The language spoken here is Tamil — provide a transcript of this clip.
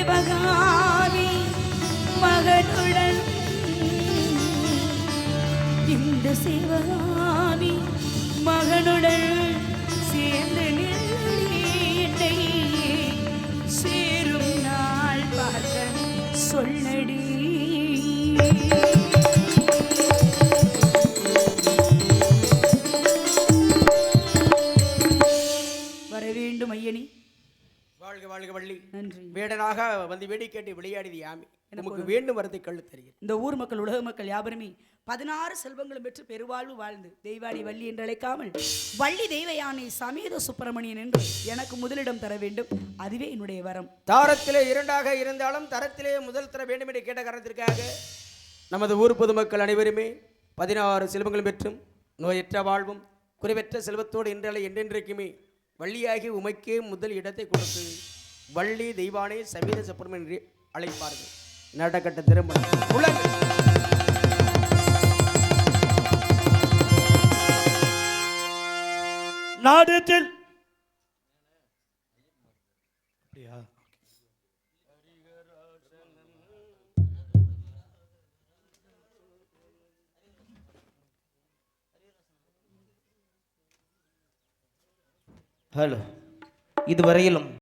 சிவகாமி மகனுடன் இந்த சிவகாமி மகனுடன் சேர்ந்து என்னை சேரும் நாள் பார்க்க சொல்லடி. வர வேண்டும் ஐயனி. வாழ்க வாழ்க வள்ளி. நன்றி. வேடனாக வந்து வேடி கேட்டு விளையாடியது யாமி. நமக்கு வேண்டும் வரத்தை கள்ளு தருகிறேன். இந்த ஊர் மக்கள் உலக மக்கள் யாவருமே 16 செல்வங்களும் பெற்று பெருவாழ்வு வாழ்ந்து தெய்வாடி வள்ளி என்று அழைக்காமல் வள்ளி தெய்வ யானை சமேத சுப்பிரமணியன் என்று எனக்கு முதலிடம் தர வேண்டும். அதுவே என்னுடைய வரம். தாரத்திலே இரண்டாக இருந்தாலும் தரத்திலே முதல் தர வேண்டும் என்று கேட்ட காரணத்திற்காக நமது ஊர் பொதுமக்கள் அனைவருமே 16 செல்வங்களும் பெற்றும் நோயற்ற வாழ்வும் குறைவற்ற செல்வத்தோடு என்றாலே என்றென்றைக்குமே வள்ளியாகி உமைக்கே முதல் இடத்தை கொடுத்து வள்ளி தெய்வானை சமீத சுப்பிரமணியன் என்று அழைப்பார்கள். நடக்கட்ட திருமணம் உலக நாடத்தில் ஹலோ, இதுவரையிலும்